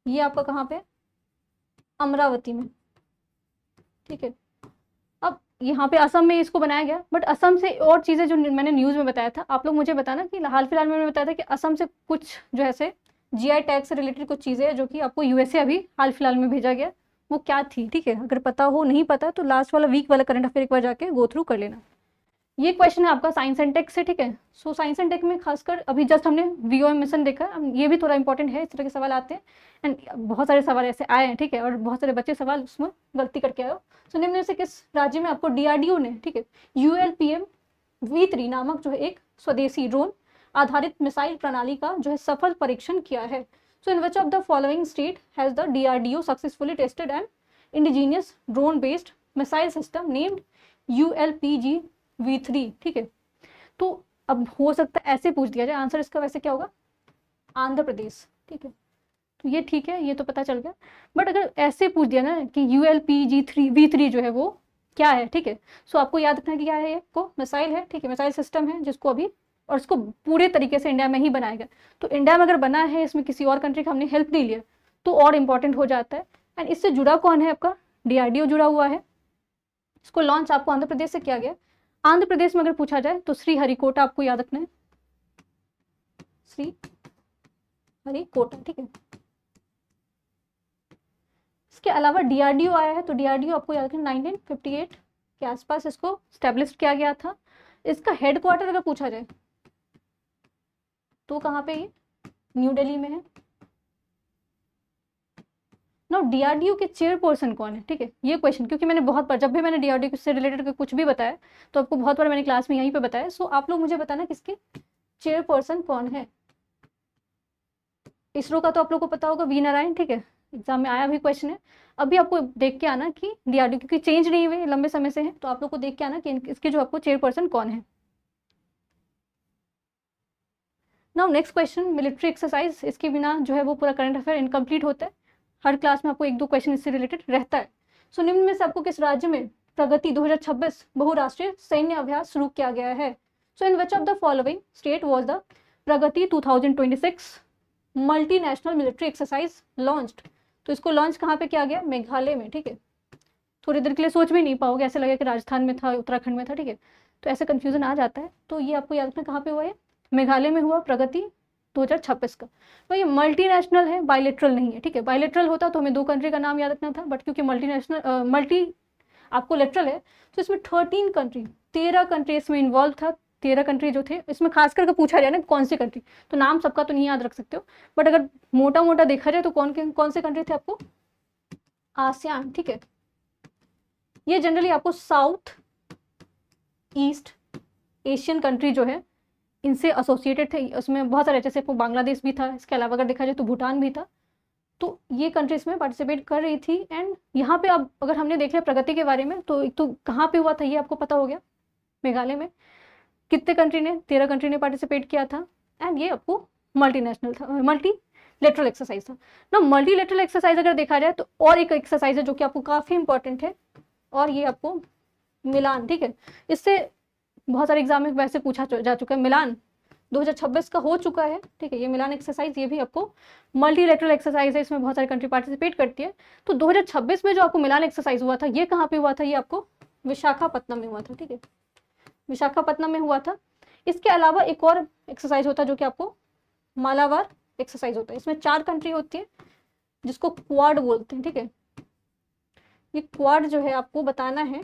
Speaker 1: ये आपका कहाँ पे, अमरावती में, ठीक है। अब यहाँ पे असम में इसको बनाया गया, बट असम से और चीज़ें जो मैंने न्यूज़ में बताया था, आप लोग मुझे बताना कि हाल फिलहाल में मैंने बताया था कि असम से कुछ जो है जीआई टैग से रिलेटेड कुछ चीज़ें हैं जो कि आपको यूएसए अभी हाल फिलहाल में भेजा गया, वो क्या थी, ठीक है। अगर पता हो, नहीं पता तो लास्ट वाला वीक वाला करंट अफेयर एक बार जाके गो थ्रू कर लेना। ये क्वेश्चन है आपका साइंस एंड टेक से, ठीक है। सो साइंस एंड टेक में खासकर अभी जस्ट हमने वीओएम मिशन देखा, ये भी थोड़ा इंपॉर्टेंट है, इस तरह के सवाल आते हैं, एंड बहुत सारे सवाल ऐसे आए हैं, ठीक है, और बहुत सारे बच्चे सवाल उसमें गलती करके आए हो। सो निम्न में से किस राज्य में आपको डीआरडीओ ने, ठीक है, ULPM V3 नामक जो है एक स्वदेशी ड्रोन आधारित मिसाइल प्रणाली का जो है सफल परीक्षण किया है? So in which of the following state has the DRDO successfully tested and indigenous drone based missile system named ULPG V3, ठीक है। तो अब हो सकता है ऐसे पूछ दिया जाए, आंसर इसका वैसे क्या होगा, आंध्र प्रदेश, ठीक है। तो ये ठीक है, ये तो पता चल गया। बट अगर ऐसे पूछ दिया ना कि ULPG V3 जो है वो क्या है, ठीक है। सो आपको याद रखना कि क्या है, ये को मिसाइल है, ठीक है, मिसाइल सिस्टम है जिसको अभी, और इसको पूरे तरीके से इंडिया में ही बनाया गया। तो इंडिया में अगर बना है, इसमें किसी और कंट्री का हमने हेल्प नहीं लिया, तो और इंपॉर्टेंट हो जाता है। एंड इससे जुड़ा कौन है, आपका DRDO जुड़ा हुआ है। इसको लॉन्च आपको आंध्र प्रदेश से किया गया। आंध्र प्रदेश में अगर पूछा जाए तो श्री हरिकोटा आपको याद रखना है, श्री हरिकोटा, ठीक है। इसके अलावा DRDO आया है, तो DRDO आपको याद रखना 1958 के आसपास इसको स्टैब्लिश किया गया था। इसका हेडक्वार्टर अगर पूछा जाए तो कहाँ पे, ये न्यू दिल्ली में है। नाउ DRDO के चेयरपर्सन कौन है, ठीक है, ये क्वेश्चन, क्योंकि मैंने बहुत बार, जब भी मैंने DRDO से रिलेटेड कुछ भी बताया तो आपको बहुत बार मैंने क्लास में यहीं पे बताया। सो आप लोग मुझे बताना किसके चेयरपर्सन कौन है। इसरो का तो आप लोग को पता होगा, वी नारायण, ठीक है, एग्जाम में आया भी क्वेश्चन है। अभी आपको देख के आना कि DRDO, क्योंकि चेंज नहीं हुए लंबे समय से है, तो आप लोग को देख के आना कि इसके जो आपको चेयरपर्सन कौन है। Now next question, military exercise, इसके बिना जो है वो पूरा करंट अफेयर इनकम्प्लीट होता है। हर क्लास में आपको 1-2 क्वेश्चन इससे रिलेटेड रहता है। सो निम्न में से आपको किस राज्य में प्रगति 2026 बहुराष्ट्रीय सैन्य अभ्यास शुरू किया गया है। So in which of the following state was the Pragati 2026 multinational military exercise launched. तो इसको लॉन्च कहाँ पे किया गया, मेघालय में, ठीक है। थोड़ी देर के लिए सोच भी नहीं पाओगे, ऐसे लगेगा कि राजस्थान में था, उत्तराखंड में था, ठीक है, तो ऐसे कंफ्यूजन आ जाता है। तो ये आपको याद रखना कहाँ पे हुआ है, मेघालय में हुआ प्रगति 2026 का। तो ये मल्टीनेशनल है, बायलेटरल नहीं है, ठीक है। बायलेटरल होता तो हमें 2 कंट्री का नाम याद रखना था, बट क्योंकि मल्टी आपको लेटरल है, तो इसमें 13 कंट्री इसमें इन्वॉल्व था। 13 कंट्री जो थे, इसमें खास करके पूछा जाए ना कौन सी कंट्री, तो नाम सबका तो नहीं याद रख सकते हो, बट अगर मोटा मोटा देखा जाए तो कौन से कंट्री थे आपको, आसियान, ठीक है। ये जनरली आपको साउथ ईस्ट एशियन कंट्री जो है इनसे एसोसिएटेड थे। उसमें बहुत सारे, जैसे आपको बांग्लादेश भी था, इसके अलावा अगर देखा जाए तो भूटान भी था। तो ये कंट्रीज में पार्टिसिपेट कर रही थी। एंड यहाँ पे अब अगर हमने देख लिया प्रगति के बारे में, तो एक तो कहाँ पे हुआ था ये आपको पता हो गया, मेघालय में। कितने कंट्री ने, 13 कंट्री ने पार्टिसिपेट किया था। एंड ये आपको मल्टीनेशनल था, मल्टीलेटरल एक्सरसाइज था ना। मल्टीलेटरल एक्सरसाइज अगर देखा जाए तो और एक एक्सरसाइज है जो कि आपको काफ़ी इंपॉर्टेंट है, और ये आपको मिलान, ठीक है। इससे बहुत सारे एग्जाम में वैसे पूछा जा चुका है। मिलान 2026 का हो चुका है, ठीक है। ये मिलान एक्सरसाइज, ये भी आपको मल्टीलेटरल एक्सरसाइज है, इसमें बहुत सारी कंट्री पार्टिसिपेट करती है। तो 2026 में जो आपको मिलान एक्सरसाइज हुआ था, ये कहाँ पे हुआ था, ये आपको विशाखापत्तनम में हुआ था, ठीक है, विशाखापत्तनम में हुआ था। इसके अलावा एक और एक्सरसाइज होता है जो कि आपको मालाबार एक्सरसाइज होता है। इसमें 4 कंट्री होती है जिसको क्वाड बोलते हैं, ठीक है। ये क्वाड जो है आपको बताना है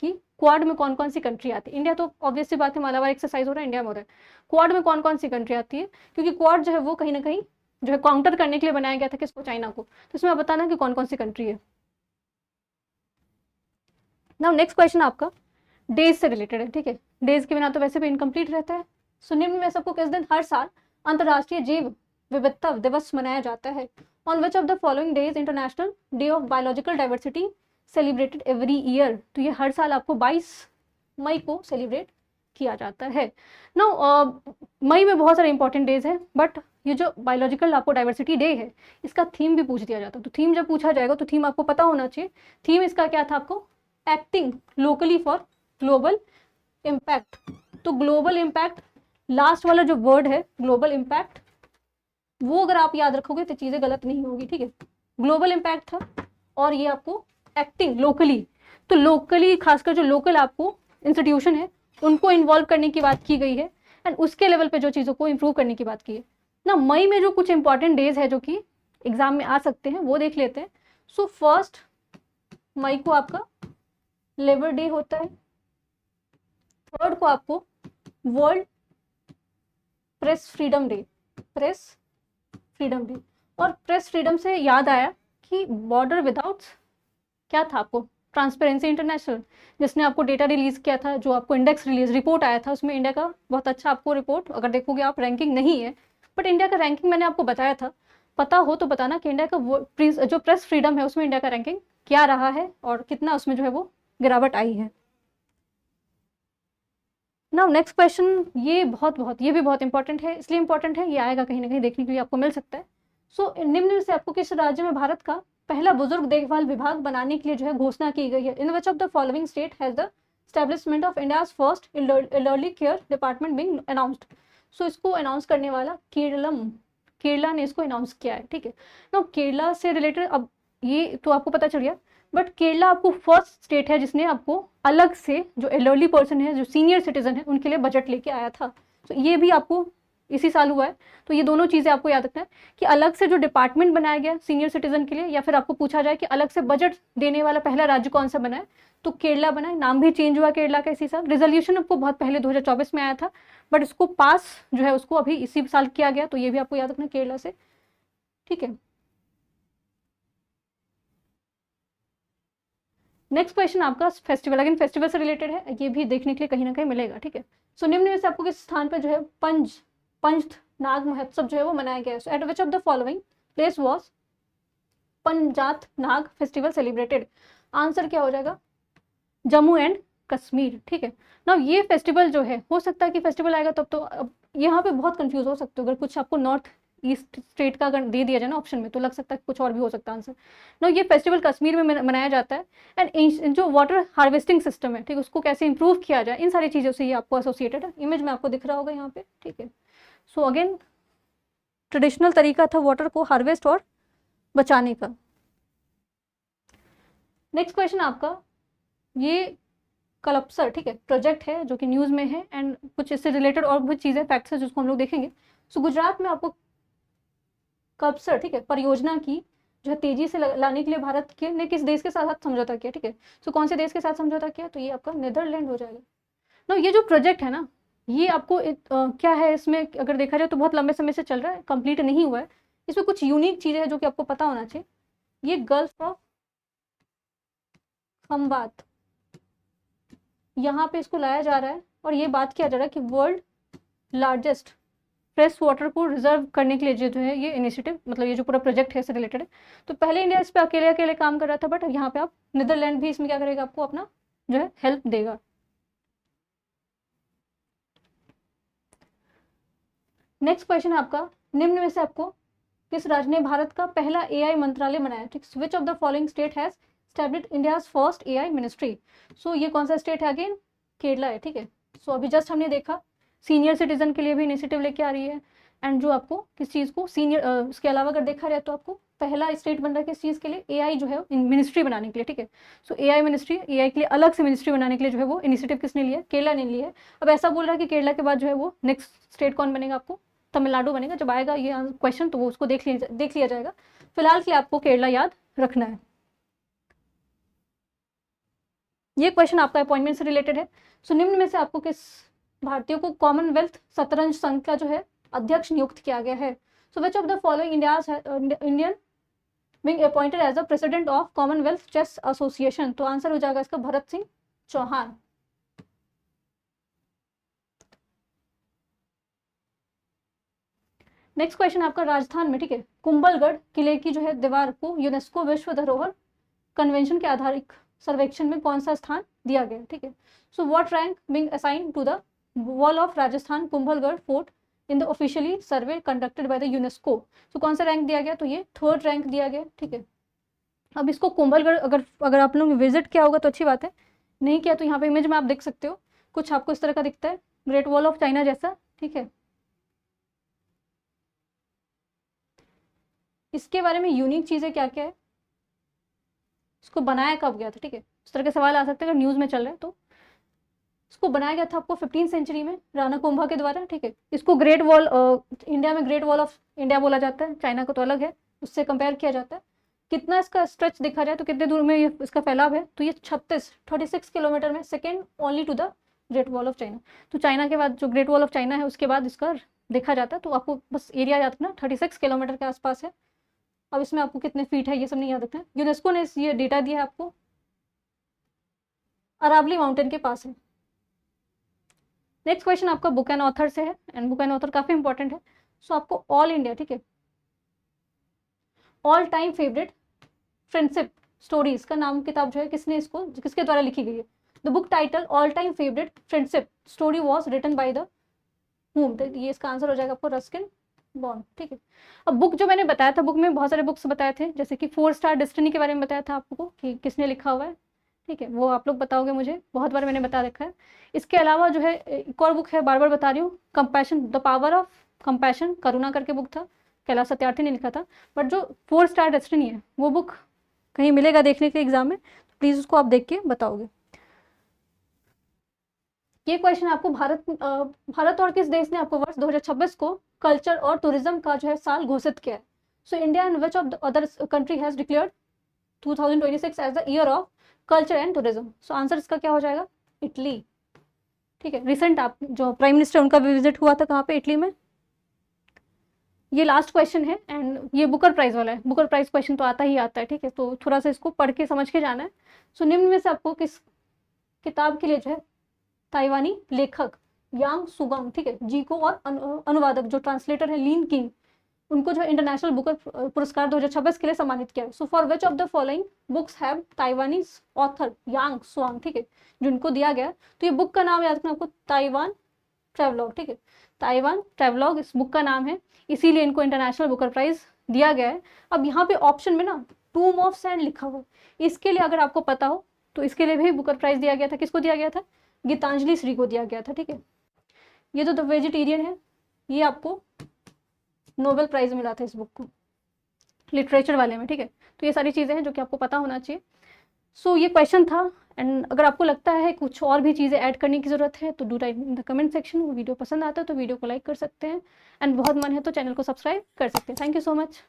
Speaker 1: कि क्वाड में कौन कौन सी कंट्री आती है। इंडिया तो ऑब्वियस सी बात है, मालाबार एक्सरसाइज हो रहा है इंडिया में हो रहा है, क्वाड में कौन कौन सी कंट्री आती है, क्योंकि क्वाड जो है वो कहीं ना कहीं जो है काउंटर करने के लिए बनाया गया था किसको, चाइना को। तो इसमें आप बताना कि कौन कौन सी कंट्री है। नाउ नेक्स्ट क्वेश्चन आपका डेज से रिलेटेड है, ठीक है। डेज के बिना तो वैसे भी इनकम्प्लीट रहता है। सो निम्न में सबको किस दिन हर साल अंतर्राष्ट्रीय जैव विविधता दिवस मनाया जाता है। On which of the following days international day of biological diversity celebrated every year. तो ये हर साल आपको 22 मई को सेलिब्रेट किया जाता है। नाउ मई में बहुत सारे इंपॉर्टेंट डेज है, बट ये जो बायोलॉजिकल आपको डाइवर्सिटी डे है, इसका थीम भी पूछ दिया जाता है। तो थीम जब पूछा जाएगा तो थीम आपको पता होना चाहिए। थीम इसका क्या था आपको, acting locally for global impact. तो ग्लोबल इम्पैक्ट, लास्ट वाला जो वर्ड है ग्लोबल इम्पैक्ट, वो अगर आप याद रखोगे तो चीज़ें गलत नहीं होगी, ठीक है। ग्लोबल इम्पैक्ट था, और ये आपको एक्टिंग लोकली, तो लोकली खासकर जो लोकल आपको इंस्टीट्यूशन है उनको इन्वॉल्व करने की बात की गई है, एंड उसके लेवल पे जो चीज़ों को इम्प्रूव करने की बात की है ना। मई में जो कुछ इंपॉर्टेंट डेज है जो कि एग्जाम में आ सकते हैं वो देख लेते हैं। सो 1 मई को आपका लेबर डे होता है। 3 को आपको world press freedom day, press freedom day. और प्रेस फ्रीडम से याद आया कि बॉर्डर विदाउट क्या था आपको, ट्रांसपेरेंसी इंटरनेशनल, जिसने आपको डेटा रिलीज किया था, जो आपको इंडेक्स रिलीज रिपोर्ट आया था, उसमें इंडिया का बहुत अच्छा आपको रिपोर्ट अगर देखोगे आप, रैंकिंग नहीं है बट इंडिया का रैंकिंग मैंने आपको बताया था, पता हो तो बताना कि इंडिया का जो प्रेस फ्रीडम है उसमें इंडिया का रैंकिंग क्या रहा है और कितना उसमें जो है वो गिरावट आई है। नाउ नेक्स्ट क्वेश्चन, ये भी बहुत इंपॉर्टेंट है, इसलिए इंपॉर्टेंट है ये आएगा कहीं ना कहीं देखने के लिए आपको मिल सकता है। सो निम्न में से आपको किस राज्य में भारत का पहला बुजुर्ग देखभाल विभाग बनाने के लिए जो है घोषणा की गई है? In which of the following state has the establishment of India's first elderly care department being announced? So इसको अनाउंस करने वाला केरला ने इसको अनाउंस किया है, ठीक है ना। केरला से रिलेटेड अब ये तो आपको पता चल गया, बट केरला आपको फर्स्ट स्टेट है जिसने आपको अलग से जो एल्डरली पर्सन है, जो सीनियर सिटीजन है, उनके लिए बजट लेके आया था। तो ये भी आपको इसी साल हुआ है। तो ये दोनों चीज़ें आपको याद रखना है कि अलग से जो डिपार्टमेंट बनाया गया सीनियर सिटीजन के लिए, या फिर आपको पूछा जाए कि अलग से बजट देने वाला पहला राज्य कौन सा बना है, तो केरला बना है। नाम भी चेंज हुआ केरला का इसी साल। रिजोल्यूशन आपको बहुत पहले 2024 में आया था, बट इसको पास जो है उसको अभी इसी साल किया गया। तो ये भी आपको याद रखना केरला से, ठीक है। नेक्स्ट क्वेश्चन आपका फेस्टिवल, अगेन फेस्टिवल से रिलेटेड है, ये भी देखने के लिए कहीं ना कहीं मिलेगा, ठीक है। सो निम्न में से आपको किस स्थान पर जो है पंचनाग महोत्सव जो है वो मनाया गया है? So at which of the following place was Panzath Nag festival celebrated? Answer क्या हो जाएगा? जम्मू एंड कश्मीर, ठीक है ना। ये फेस्टिवल जो है, हो सकता है कि फेस्टिवल आएगा तब तो अब यहाँ पे बहुत कंफ्यूज हो सकते हो। अगर कुछ आपको नॉर्थ ईस्ट स्टेट का अगर दे दिया जाए ना ऑप्शन में, तो लग सकता है कुछ और भी हो सकता है आंसर ना। ये फेस्टिवल कश्मीर में मनाया जाता है। एंड जो वाटर हार्वेस्टिंग सिस्टम है, ठीक है, उसको कैसे इंप्रूव किया जाए, इन सारी चीज़ों से ये आपको एसोसिएटेड है। इमेज में आपको दिख रहा होगा यहाँ पे, ठीक है। सो अगेन ट्रेडिशनल तरीका था वाटर को हार्वेस्ट और बचाने का। नेक्स्ट क्वेश्चन आपका, ये कलप्सर, ठीक है, प्रोजेक्ट है जो कि न्यूज़ में है, एंड कुछ इससे रिलेटेड और भी चीज़ें फैक्ट्स है जिसको हम लोग देखेंगे। सो गुजरात में आपको कलप्सर, ठीक है, परियोजना की जो है तेजी से लाने के लिए भारत के ने किस देश के साथ समझौता किया, ठीक है। सो कौन से देश के साथ समझौता किया? तो ये आपका नीदरलैंड हो जाएगा ना। ये जो प्रोजेक्ट है ना, ये आपको क्या है, इसमें अगर देखा जाए तो बहुत लंबे समय से चल रहा है, कंप्लीट नहीं हुआ है। इसमें कुछ यूनिक चीज़ें हैं जो कि आपको पता होना चाहिए। ये गल्फ ऑफ खम्बात, यहाँ पे इसको लाया जा रहा है, और ये बात किया जा रहा है कि वर्ल्ड लार्जेस्ट फ्रेश वाटर को रिजर्व करने के लिए जो है ये इनिशिएटिव, मतलब ये जो पूरा प्रोजेक्ट है इससे रिलेटेड है। तो पहले इंडिया इस पर अकेले अकेले काम कर रहा था, बट यहाँ पे आप नीदरलैंड भी इसमें क्या करेगा, आपको अपना जो है हेल्प देगा। नेक्स्ट क्वेश्चन आपका, निम्न में से आपको किस राज्य ने भारत का पहला एआई मंत्रालय बनाया? ठीक, which of the following state has established India's first AI ministry? So ये कौन सा स्टेट है? अगेन केरला है, ठीक है। सो अभी जस्ट हमने देखा सीनियर सिटीजन के लिए भी इनिशिएटिव लेके आ रही है। एंड जो आपको किस चीज़ को सीनियर, इसके अलावा अगर देखा जाए तो आपको पहला स्टेट बन रहा है किस चीज़ के लिए? एआई जो है मिनिस्ट्री बनाने के लिए, ठीक है। सो एआई मिनिस्ट्री, एआई के लिए अलग से मिनिस्ट्री बनाने के लिए जो है वो इनिशिएटिव किसने लिया? केरला ने लिया है। अब ऐसा बोल रहा है कि केरला के बाद जो है वो नेक्स्ट स्टेट कौन बनेगा? आपको तमिलनाडु बनेगा। जब आएगा ये क्वेश्चन तो वो उसको देख लिया जाएगा। फिलहाल के लिए आपको केरला याद रखना है। ये क्वेश्चन आपका अपॉइंटमेंट से रिलेटेड है। सो निम्न में से आपको किस भारतीय को कॉमनवेल्थ शतरंज संघ का जो है अध्यक्ष नियुक्त किया गया है? So which of the following Indian being appointed as the president of Commonwealth chess association? तो आंसर हो जाएगा इसका भरत सिंह चौहान। नेक्स्ट क्वेश्चन आपका राजस्थान में, ठीक है, कुंभलगढ़ किले की जो है दीवार को यूनेस्को विश्व धरोहर कन्वेंशन के आधारित सर्वेक्षण में कौन सा स्थान दिया गया? ठीक है। So what rank being assigned to the wall of Rajasthan Kumbhalgarh fort in the officially survey conducted by the UNESCO? So कौन सा रैंक दिया गया? तो ये 3rd रैंक दिया गया, ठीक है। अब इसको कुंभलगढ़ अगर आप लोग विजिट किया होगा तो अच्छी बात है, नहीं किया तो यहाँ पे इमेज में आप देख सकते हो, कुछ आपको इस तरह का दिखता है, ग्रेट वॉल ऑफ चाइना जैसा, ठीक है। इसके बारे में यूनिक चीज़ें क्या क्या है, इसको बनाया कब गया था, ठीक है, इस तरह के सवाल आ सकते हैं अगर न्यूज़ में चल रहे हैं तो। इसको बनाया गया था आपको 15th सेंचुरी में राणा कुंभा के द्वारा, ठीक है। इसको ग्रेट वॉल, इंडिया में ग्रेट वॉल ऑफ इंडिया बोला जाता है, चाइना का तो अलग है, उससे कंपेयर किया जाता है। कितना इसका स्ट्रेच देखा जाए तो कितने दूर में ये इसका फैलाव है? तो ये 36 किलोमीटर में, second only to the Great Wall of China. तो चाइना के बाद जो ग्रेट वॉल ऑफ चाइना है उसके बाद इसका देखा जाता है। तो आपको बस एरिया याद रखना, 36 किलोमीटर के आसपास है। अब इसमें आपको कितने फीट है ये सब नहीं याद रखना है। यूनेस्को ने ये डेटा दिया है आपको, अरावली माउंटेन के पास है। नेक्स्ट क्वेश्चन आपका बुक एंड ऑथर से है, एंड बुक एंड ऑथर काफी इंपॉर्टेंट है। सो आपको ऑल इंडिया, ठीक है, all time favourite friendship stories का नाम किताब जो है किसने इसको किसके द्वारा लिखी गई है? The book title all time favourite friendship story was written by the home? ये इसका आंसर हो जाएगा आपको रस्किन बॉन्ड, ठीक है। अब बुक जो मैंने बताया था, बुक में बहुत सारे बुक्स बताए थे, जैसे कि 4 स्टार डेस्टिनी के बारे में बताया था आपको कि किसने लिखा हुआ है, ठीक है, वो आप लोग बताओगे मुझे, बहुत बार मैंने बता रखा है। इसके अलावा जो है एक और बुक है, बार बार बता रही हूँ, compassion, the power of compassion, करुणा करके बुक था, कैलाश सत्यार्थी ने लिखा था। बट जो 4 स्टार डेस्टिनी है वो बुक कहीं मिलेगा देखने के एग्जाम में, तो प्लीज़ उसको आप देख के बताओगे। ये क्वेश्चन आपको भारत और किस देश ने आपको वर्ष 2026 को कल्चर और टूरिज्म का जो है साल घोषित किया है। So India and which of the other country has declared 2026 as the year of culture and tourism. So answer इसका क्या हो जाएगा, इटली, ठीक है। रिसेंट आप जो प्राइम मिनिस्टर उनका विजिट हुआ था कहाँ पे, इटली में। ये लास्ट क्वेश्चन है एंड ये बुकर प्राइज वाला है, बुकर प्राइज क्वेश्चन तो आता ही आता है, ठीक है, तो थोड़ा सा इसको पढ़ के समझ के जाना है। सो निम्न में से आपको किस किताब के लिए जो है ताइवानी लेखक यांग सुगांग, ठीक है, जी को और अनुवादक जो ट्रांसलेटर है लीन किंग, उनको जो इंटरनेशनल बुकर पुरस्कार 2026 के लिए सम्मानित किया है। So for which of the following books have Taiwanese author Yang Shuang, ठीक है, जिनको दिया गया। तो ये बुक का नाम याद रखना आपको, ताइवान ट्रेवलॉग, ठीक है, ताइवान ट्रेवलॉग इस बुक का नाम है, इसीलिए इनको इंटरनेशनल बुकर प्राइज दिया गया है। अब यहाँ पे ऑप्शन में ना टूम ऑफ सैंड लिखा हुआ है, इसके लिए अगर आपको पता हो तो इसके लिए भी बुकर प्राइज दिया गया था। किसको दिया गया था, गीतांजलि श्री को दिया गया था, ठीक है। ये जो द वेजिटेरियन है, ये आपको नोबेल प्राइज मिला था इस बुक को, लिटरेचर वाले में, ठीक है। तो ये सारी चीज़ें हैं जो कि आपको पता होना चाहिए। सो ये क्वेश्चन था, एंड अगर आपको लगता है कुछ और भी चीज़ें ऐड करने की ज़रूरत है तो do right in the comment section. Video पसंद आता है तो वीडियो को लाइक कर सकते हैं, एंड बहुत मन है तो चैनल को सब्सक्राइब कर सकते हैं। Thank you so much.